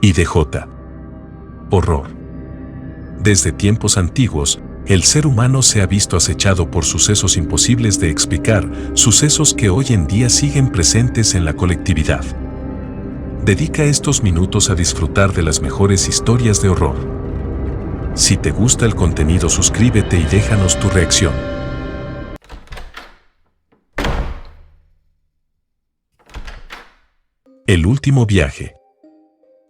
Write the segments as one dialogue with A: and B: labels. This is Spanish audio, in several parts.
A: IDJ. Horror. Desde tiempos antiguos, el ser humano se ha visto acechado por sucesos imposibles de explicar, sucesos que hoy en día siguen presentes en la colectividad. Dedica estos minutos a disfrutar de las mejores historias de horror. Si te gusta el contenido, suscríbete y déjanos tu reacción. El último viaje.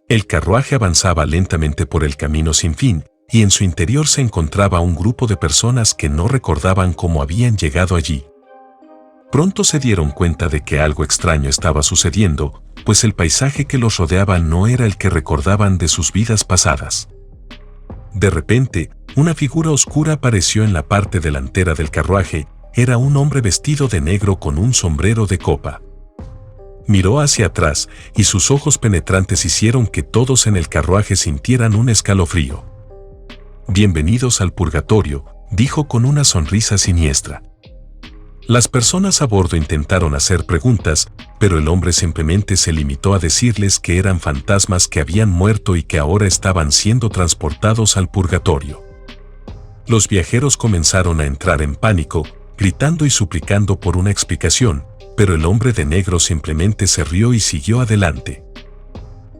A: El carruaje avanzaba lentamente por el camino sin fin, y en su interior se encontraba un grupo de personas que no recordaban cómo habían llegado allí. Pronto se dieron cuenta de que algo extraño estaba sucediendo, pues el paisaje que los rodeaba no era el que recordaban de sus vidas pasadas. De repente, una figura oscura apareció en la parte delantera del carruaje. Era un hombre vestido de negro con un sombrero de copa. Miró hacia atrás y sus ojos penetrantes hicieron que todos en el carruaje sintieran un escalofrío. «Bienvenidos al purgatorio», dijo con una sonrisa siniestra. Las personas a bordo intentaron hacer preguntas, pero el hombre simplemente se limitó a decirles que eran fantasmas que habían muerto y que ahora estaban siendo transportados al purgatorio. Los viajeros comenzaron a entrar en pánico, gritando y suplicando por una explicación, pero el hombre de negro simplemente se rió y siguió adelante.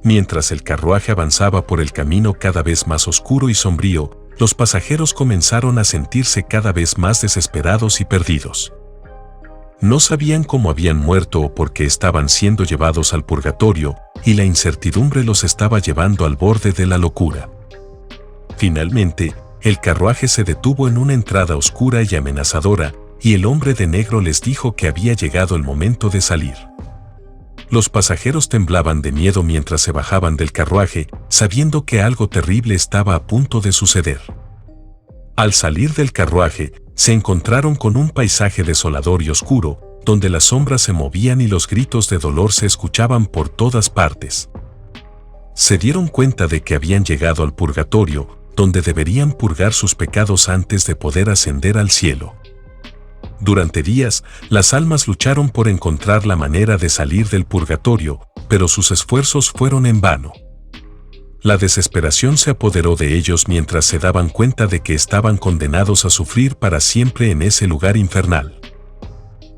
A: Mientras el carruaje avanzaba por el camino cada vez más oscuro y sombrío, los pasajeros comenzaron a sentirse cada vez más desesperados y perdidos. No sabían cómo habían muerto o por qué estaban siendo llevados al purgatorio, y la incertidumbre los estaba llevando al borde de la locura. Finalmente, el carruaje se detuvo en una entrada oscura y amenazadora, y el hombre de negro les dijo que había llegado el momento de salir. Los pasajeros temblaban de miedo mientras se bajaban del carruaje, sabiendo que algo terrible estaba a punto de suceder. Al salir del carruaje, se encontraron con un paisaje desolador y oscuro, donde las sombras se movían y los gritos de dolor se escuchaban por todas partes. Se dieron cuenta de que habían llegado al purgatorio, donde deberían purgar sus pecados antes de poder ascender al cielo. Durante días, las almas lucharon por encontrar la manera de salir del purgatorio, pero sus esfuerzos fueron en vano. La desesperación se apoderó de ellos mientras se daban cuenta de que estaban condenados a sufrir para siempre en ese lugar infernal.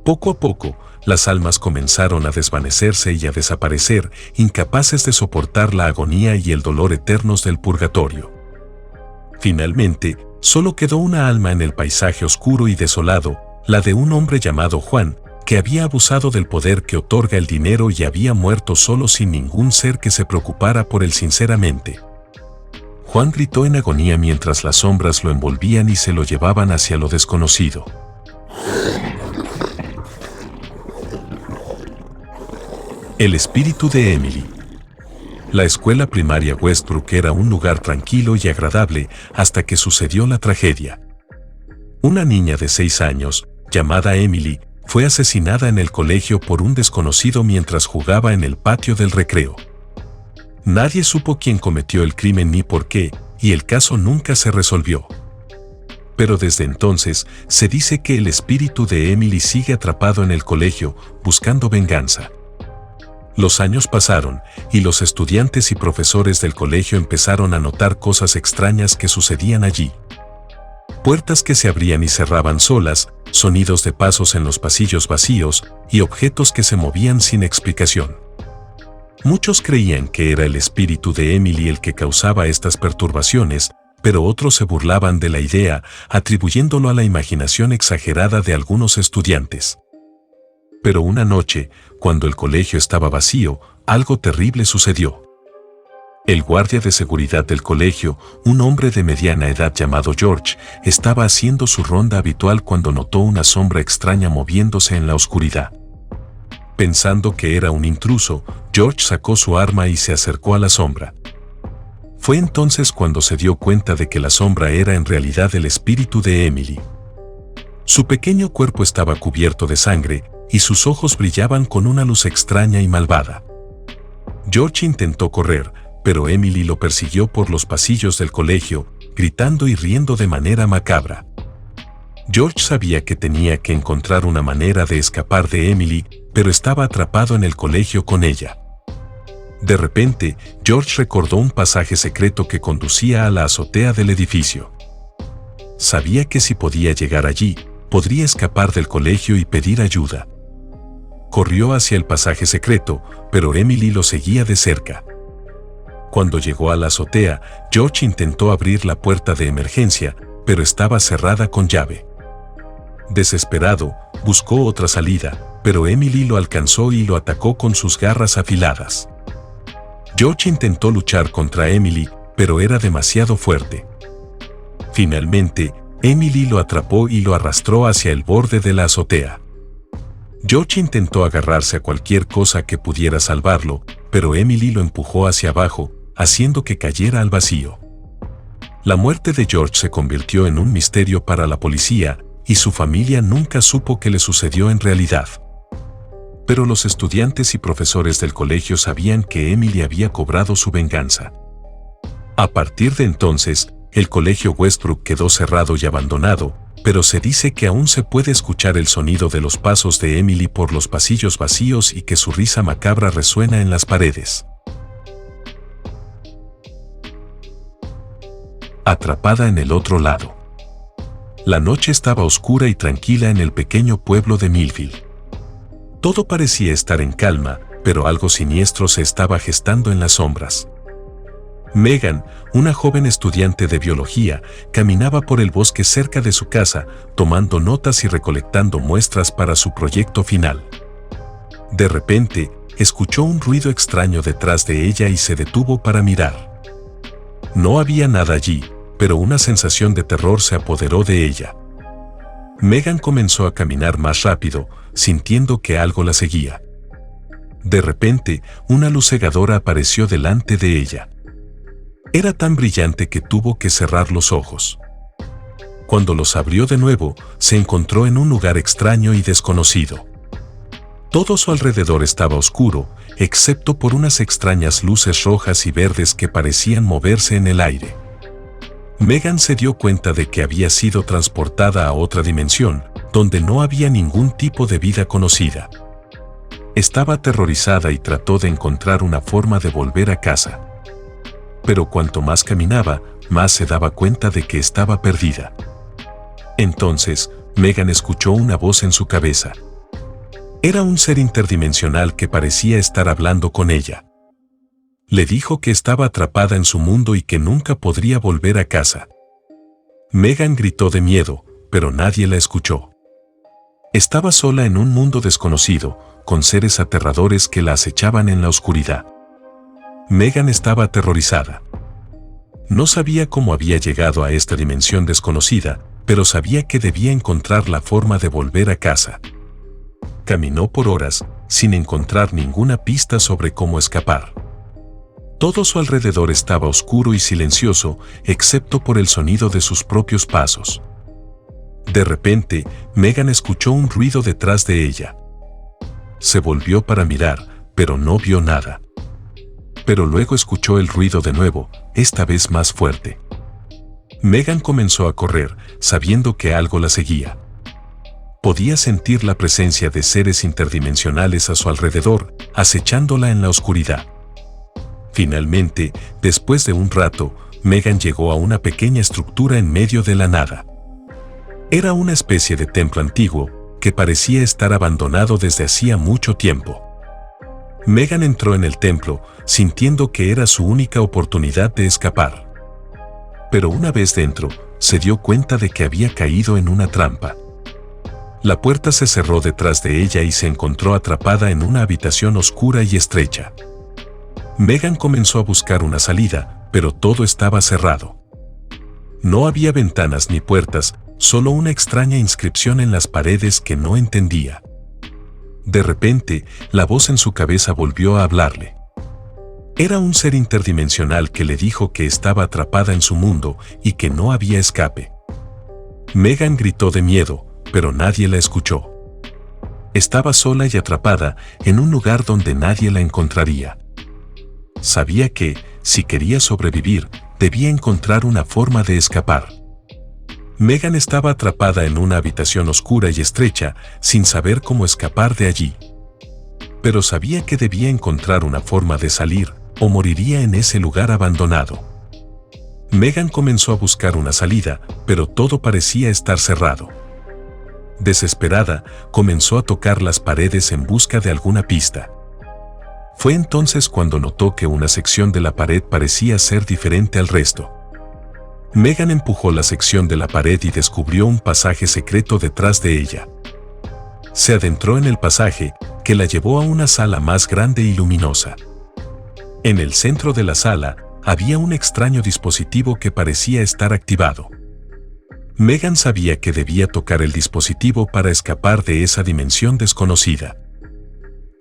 A: Poco a poco, las almas comenzaron a desvanecerse y a desaparecer, incapaces de soportar la agonía y el dolor eternos del purgatorio. Finalmente, solo quedó una alma en el paisaje oscuro y desolado, la de un hombre llamado Juan, que había abusado del poder que otorga el dinero y había muerto solo sin ningún ser que se preocupara por él sinceramente. Juan gritó en agonía mientras las sombras lo envolvían y se lo llevaban hacia lo desconocido. El espíritu de Emily. La escuela primaria Westbrook era un lugar tranquilo y agradable hasta que sucedió la tragedia. Una niña de 6 años, llamada Emily, fue asesinada en el colegio por un desconocido mientras jugaba en el patio del recreo. Nadie supo quién cometió el crimen ni por qué, y el caso nunca se resolvió. Pero desde entonces, se dice que el espíritu de Emily sigue atrapado en el colegio, buscando venganza. Los años pasaron, y los estudiantes y profesores del colegio empezaron a notar cosas extrañas que sucedían allí. Puertas que se abrían y cerraban solas, sonidos de pasos en los pasillos vacíos y objetos que se movían sin explicación. Muchos creían que era el espíritu de Emily el que causaba estas perturbaciones, pero otros se burlaban de la idea, atribuyéndolo a la imaginación exagerada de algunos estudiantes. Pero una noche, cuando el colegio estaba vacío, algo terrible sucedió. El guardia de seguridad del colegio, un hombre de mediana edad llamado George, estaba haciendo su ronda habitual cuando notó una sombra extraña moviéndose en la oscuridad. Pensando que era un intruso, George sacó su arma y se acercó a la sombra. Fue entonces cuando se dio cuenta de que la sombra era en realidad el espíritu de Emily. Su pequeño cuerpo estaba cubierto de sangre y sus ojos brillaban con una luz extraña y malvada. George intentó correr, pero Emily lo persiguió por los pasillos del colegio, gritando y riendo de manera macabra. George sabía que tenía que encontrar una manera de escapar de Emily, pero estaba atrapado en el colegio con ella. De repente, George recordó un pasaje secreto que conducía a la azotea del edificio. Sabía que si podía llegar allí, podría escapar del colegio y pedir ayuda. Corrió hacia el pasaje secreto, pero Emily lo seguía de cerca. Cuando llegó a la azotea, George intentó abrir la puerta de emergencia, pero estaba cerrada con llave. Desesperado, buscó otra salida, pero Emily lo alcanzó y lo atacó con sus garras afiladas. George intentó luchar contra Emily, pero era demasiado fuerte. Finalmente, Emily lo atrapó y lo arrastró hacia el borde de la azotea. George intentó agarrarse a cualquier cosa que pudiera salvarlo, pero Emily lo empujó hacia abajo, haciendo que cayera al vacío. La muerte de George se convirtió en un misterio para la policía, y su familia nunca supo qué le sucedió en realidad. Pero los estudiantes y profesores del colegio sabían que Emily había cobrado su venganza. A partir de entonces, el colegio Westbrook quedó cerrado y abandonado, pero se dice que aún se puede escuchar el sonido de los pasos de Emily por los pasillos vacíos y que su risa macabra resuena en las paredes. Atrapada en el otro lado. La noche estaba oscura y tranquila en el pequeño pueblo de Millville. Todo parecía estar en calma, pero algo siniestro se estaba gestando en las sombras. Megan, una joven estudiante de biología, caminaba por el bosque cerca de su casa, tomando notas y recolectando muestras para su proyecto final. De repente, escuchó un ruido extraño detrás de ella y se detuvo para mirar. No había nada allí, pero una sensación de terror se apoderó de ella. Megan comenzó a caminar más rápido, sintiendo que algo la seguía. De repente, una luz cegadora apareció delante de ella. Era tan brillante que tuvo que cerrar los ojos. Cuando los abrió de nuevo, se encontró en un lugar extraño y desconocido. Todo su alrededor estaba oscuro, excepto por unas extrañas luces rojas y verdes que parecían moverse en el aire. Megan se dio cuenta de que había sido transportada a otra dimensión, donde no había ningún tipo de vida conocida. Estaba aterrorizada y trató de encontrar una forma de volver a casa. Pero cuanto más caminaba, más se daba cuenta de que estaba perdida. Entonces, Megan escuchó una voz en su cabeza. Era un ser interdimensional que parecía estar hablando con ella. Le dijo que estaba atrapada en su mundo y que nunca podría volver a casa. Megan gritó de miedo, pero nadie la escuchó. Estaba sola en un mundo desconocido, con seres aterradores que la acechaban en la oscuridad. Megan estaba aterrorizada. No sabía cómo había llegado a esta dimensión desconocida, pero sabía que debía encontrar la forma de volver a casa. Caminó por horas, sin encontrar ninguna pista sobre cómo escapar. Todo su alrededor estaba oscuro y silencioso, excepto por el sonido de sus propios pasos. De repente, Megan escuchó un ruido detrás de ella. Se volvió para mirar, pero no vio nada. Pero luego escuchó el ruido de nuevo, esta vez más fuerte. Megan comenzó a correr, sabiendo que algo la seguía. Podía sentir la presencia de seres interdimensionales a su alrededor, acechándola en la oscuridad. Finalmente, después de un rato, Megan llegó a una pequeña estructura en medio de la nada. Era una especie de templo antiguo, que parecía estar abandonado desde hacía mucho tiempo. Megan entró en el templo, sintiendo que era su única oportunidad de escapar. Pero una vez dentro, se dio cuenta de que había caído en una trampa. La puerta se cerró detrás de ella y se encontró atrapada en una habitación oscura y estrecha. Megan comenzó a buscar una salida, pero todo estaba cerrado. No había ventanas ni puertas, solo una extraña inscripción en las paredes que no entendía. De repente, la voz en su cabeza volvió a hablarle. Era un ser interdimensional que le dijo que estaba atrapada en su mundo y que no había escape. Megan gritó de miedo, pero nadie la escuchó. Estaba sola y atrapada en un lugar donde nadie la encontraría. Sabía que, si quería sobrevivir, debía encontrar una forma de escapar. Megan estaba atrapada en una habitación oscura y estrecha, sin saber cómo escapar de allí. pero sabía que debía encontrar una forma de salir, o moriría en ese lugar abandonado. Megan comenzó a buscar una salida, pero todo parecía estar cerrado. Desesperada, comenzó a tocar las paredes en busca de alguna pista. Fue entonces cuando notó que una sección de la pared parecía ser diferente al resto. Megan empujó la sección de la pared y descubrió un pasaje secreto detrás de ella. Se adentró en el pasaje, que la llevó a una sala más grande y luminosa. En el centro de la sala, había un extraño dispositivo que parecía estar activado. Megan sabía que debía tocar el dispositivo para escapar de esa dimensión desconocida.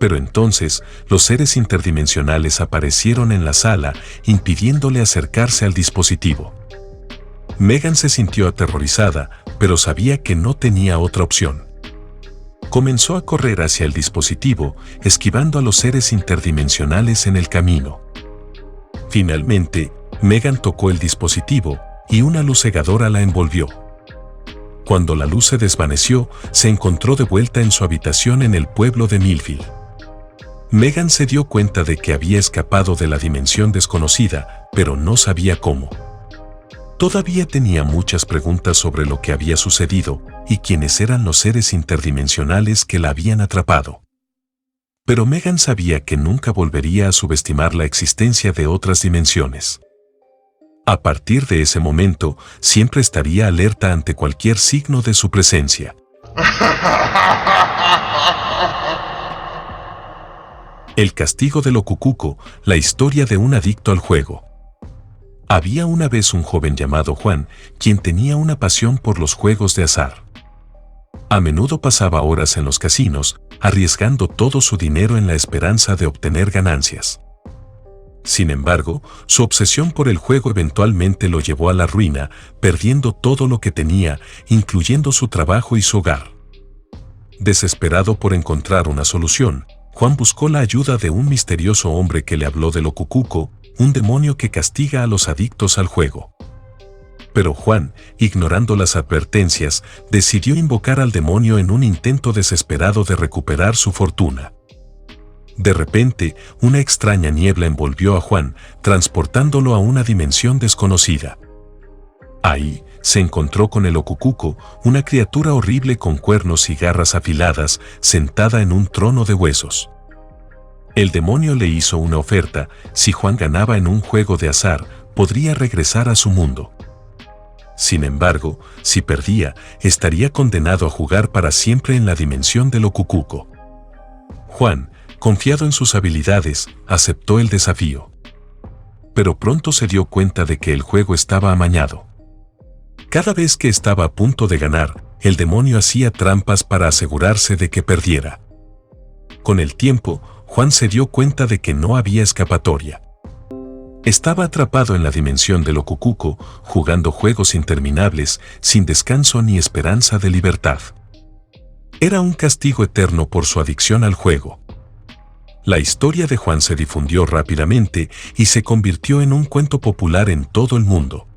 A: Pero entonces, los seres interdimensionales aparecieron en la sala, impidiéndole acercarse al dispositivo. Megan se sintió aterrorizada, pero sabía que no tenía otra opción. Comenzó a correr hacia el dispositivo, esquivando a los seres interdimensionales en el camino. Finalmente, Megan tocó el dispositivo, y una luz cegadora la envolvió. Cuando la luz se desvaneció, se encontró de vuelta en su habitación en el pueblo de Millville. Megan se dio cuenta de que había escapado de la dimensión desconocida, pero no sabía cómo. Todavía tenía muchas preguntas sobre lo que había sucedido y quiénes eran los seres interdimensionales que la habían atrapado. Pero Megan sabía que nunca volvería a subestimar la existencia de otras dimensiones. A partir de ese momento, siempre estaría alerta ante cualquier signo de su presencia. El castigo del Okukuko, la historia de un adicto al juego. Había una vez un joven llamado Juan, quien tenía una pasión por los juegos de azar. A menudo pasaba horas en los casinos, arriesgando todo su dinero en la esperanza de obtener ganancias. Sin embargo, su obsesión por el juego eventualmente lo llevó a la ruina, perdiendo todo lo que tenía, incluyendo su trabajo y su hogar. Desesperado por encontrar una solución, Juan buscó la ayuda de un misterioso hombre que le habló del Okukuko, un demonio que castiga a los adictos al juego. Pero Juan, ignorando las advertencias, decidió invocar al demonio en un intento desesperado de recuperar su fortuna. De repente, una extraña niebla envolvió a Juan, transportándolo a una dimensión desconocida. Ahí, se encontró con el Okukuko, una criatura horrible con cuernos y garras afiladas, sentada en un trono de huesos. El demonio le hizo una oferta: si Juan ganaba en un juego de azar, podría regresar a su mundo. Sin embargo, si perdía, estaría condenado a jugar para siempre en la dimensión del Okukuko. Juan, confiado en sus habilidades, aceptó el desafío. Pero pronto se dio cuenta de que el juego estaba amañado. Cada vez que estaba a punto de ganar, el demonio hacía trampas para asegurarse de que perdiera. Con el tiempo, Juan se dio cuenta de que no había escapatoria. Estaba atrapado en la dimensión del Okukuko, jugando juegos interminables, sin descanso ni esperanza de libertad. Era un castigo eterno por su adicción al juego. La historia de Juan se difundió rápidamente y se convirtió en un cuento popular en todo el mundo.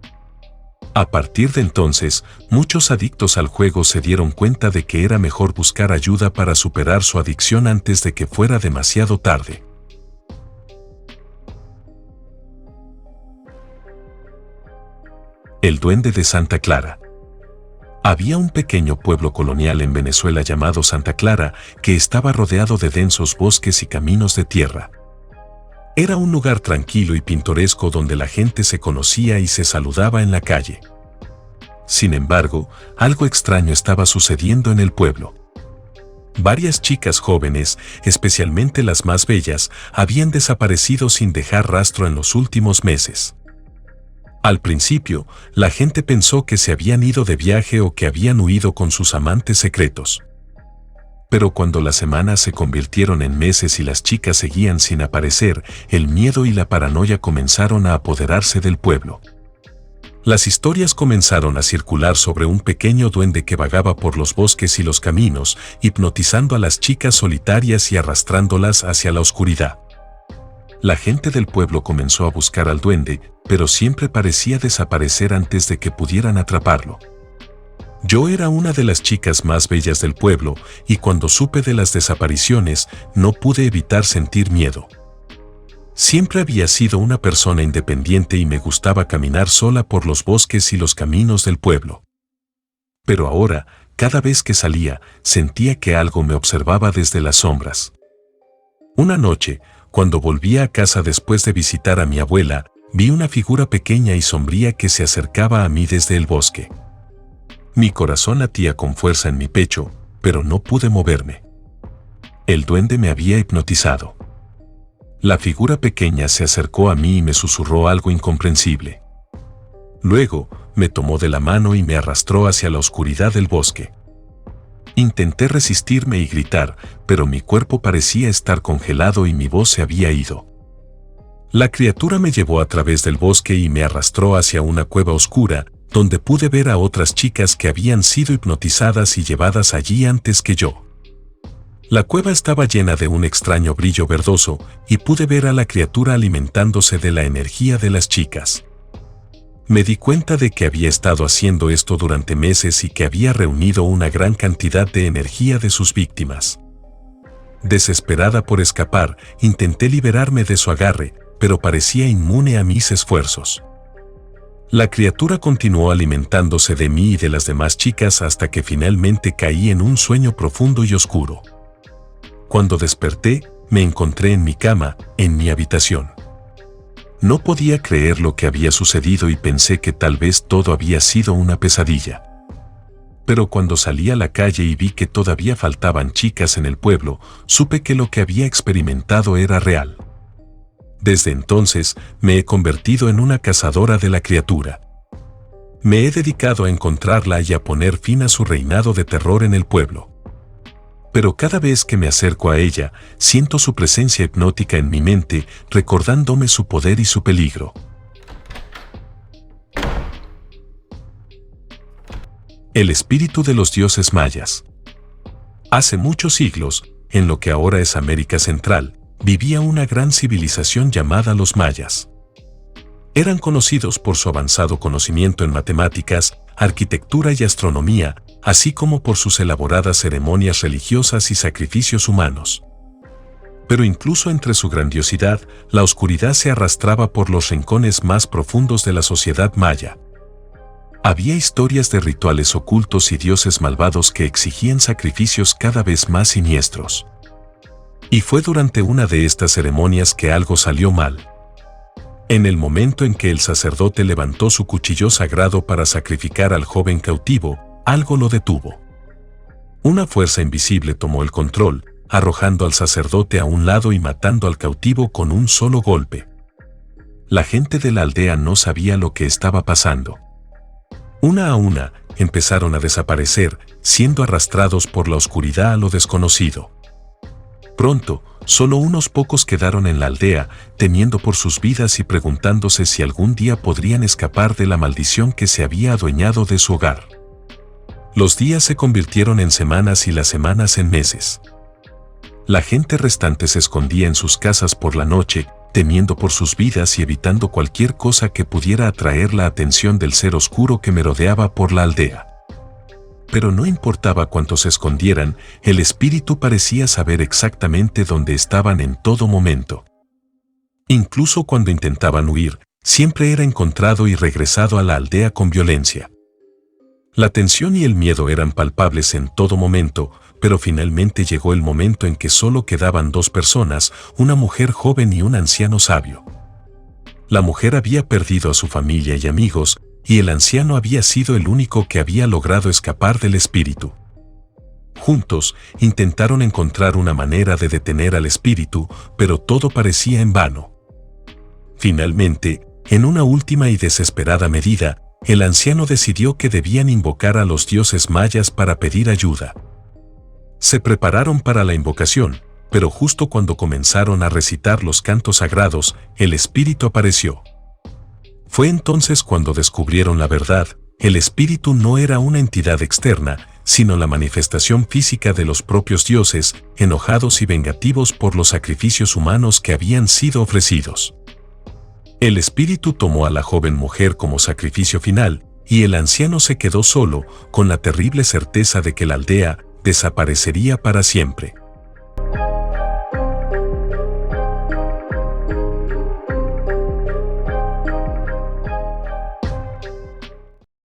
A: A partir de entonces, muchos adictos al juego se dieron cuenta de que era mejor buscar ayuda para superar su adicción antes de que fuera demasiado tarde. El Duende de Santa Clara. Había un pequeño pueblo colonial en Venezuela llamado Santa Clara, que estaba rodeado de densos bosques y caminos de tierra. Era un lugar tranquilo y pintoresco donde la gente se conocía y se saludaba en la calle. Sin embargo, algo extraño estaba sucediendo en el pueblo. Varias chicas jóvenes, especialmente las más bellas, habían desaparecido sin dejar rastro en los últimos meses. Al principio, la gente pensó que se habían ido de viaje o que habían huido con sus amantes secretos. Pero cuando las semanas se convirtieron en meses y las chicas seguían sin aparecer, el miedo y la paranoia comenzaron a apoderarse del pueblo. Las historias comenzaron a circular sobre un pequeño duende que vagaba por los bosques y los caminos, hipnotizando a las chicas solitarias y arrastrándolas hacia la oscuridad. La gente del pueblo comenzó a buscar al duende, pero siempre parecía desaparecer antes de que pudieran atraparlo. Yo era una de las chicas más bellas del pueblo y cuando supe de las desapariciones no pude evitar sentir miedo. Siempre había sido una persona independiente y me gustaba caminar sola por los bosques y los caminos del pueblo. Pero ahora, cada vez que salía, sentía que algo me observaba desde las sombras. Una noche, cuando volvía a casa después de visitar a mi abuela, vi una figura pequeña y sombría que se acercaba a mí desde el bosque. Mi corazón latía con fuerza en mi pecho, pero no pude moverme. El duende me había hipnotizado. La figura pequeña se acercó a mí y me susurró algo incomprensible. Luego, me tomó de la mano y me arrastró hacia la oscuridad del bosque. Intenté resistirme y gritar, pero mi cuerpo parecía estar congelado y mi voz se había ido. La criatura me llevó a través del bosque y me arrastró hacia una cueva oscura, donde pude ver a otras chicas que habían sido hipnotizadas y llevadas allí antes que yo. La cueva estaba llena de un extraño brillo verdoso y pude ver a la criatura alimentándose de la energía de las chicas. Me di cuenta de que había estado haciendo esto durante meses y que había reunido una gran cantidad de energía de sus víctimas. Desesperada por escapar, intenté liberarme de su agarre, pero parecía inmune a mis esfuerzos. La criatura continuó alimentándose de mí y de las demás chicas hasta que finalmente caí en un sueño profundo y oscuro. Cuando desperté, me encontré en mi cama, en mi habitación. No podía creer lo que había sucedido y pensé que tal vez todo había sido una pesadilla. Pero cuando salí a la calle y vi que todavía faltaban chicas en el pueblo, supe que lo que había experimentado era real. Desde entonces, me he convertido en una cazadora de la criatura. Me he dedicado a encontrarla y a poner fin a su reinado de terror en el pueblo. Pero cada vez que me acerco a ella, siento su presencia hipnótica en mi mente, recordándome su poder y su peligro. El espíritu de los dioses mayas. Hace muchos siglos, en lo que ahora es América Central, vivía una gran civilización llamada los mayas. Eran conocidos por su avanzado conocimiento en matemáticas, arquitectura y astronomía, así como por sus elaboradas ceremonias religiosas y sacrificios humanos. Pero incluso entre su grandiosidad, la oscuridad se arrastraba por los rincones más profundos de la sociedad maya. Había historias de rituales ocultos y dioses malvados que exigían sacrificios cada vez más siniestros. Y fue durante una de estas ceremonias que algo salió mal. En el momento en que el sacerdote levantó su cuchillo sagrado para sacrificar al joven cautivo, algo lo detuvo. Una fuerza invisible tomó el control, arrojando al sacerdote a un lado y matando al cautivo con un solo golpe. La gente de la aldea no sabía lo que estaba pasando. Una a una, empezaron a desaparecer, siendo arrastrados por la oscuridad a lo desconocido. Pronto, solo unos pocos quedaron en la aldea, temiendo por sus vidas y preguntándose si algún día podrían escapar de la maldición que se había adueñado de su hogar. Los días se convirtieron en semanas y las semanas en meses. La gente restante se escondía en sus casas por la noche, temiendo por sus vidas y evitando cualquier cosa que pudiera atraer la atención del ser oscuro que merodeaba por la aldea. Pero no importaba cuánto se escondieran, el espíritu parecía saber exactamente dónde estaban en todo momento. Incluso cuando intentaban huir, siempre era encontrado y regresado a la aldea con violencia. La tensión y el miedo eran palpables en todo momento, pero finalmente llegó el momento en que solo quedaban dos personas, una mujer joven y un anciano sabio. La mujer había perdido a su familia y amigos, y el anciano había sido el único que había logrado escapar del espíritu. Juntos, intentaron encontrar una manera de detener al espíritu, pero todo parecía en vano. Finalmente, en una última y desesperada medida, el anciano decidió que debían invocar a los dioses mayas para pedir ayuda. Se prepararon para la invocación, pero justo cuando comenzaron a recitar los cantos sagrados, el espíritu apareció. Fue entonces cuando descubrieron la verdad: el espíritu no era una entidad externa, sino la manifestación física de los propios dioses, enojados y vengativos por los sacrificios humanos que habían sido ofrecidos. El espíritu tomó a la joven mujer como sacrificio final, y el anciano se quedó solo, con la terrible certeza de que la aldea desaparecería para siempre.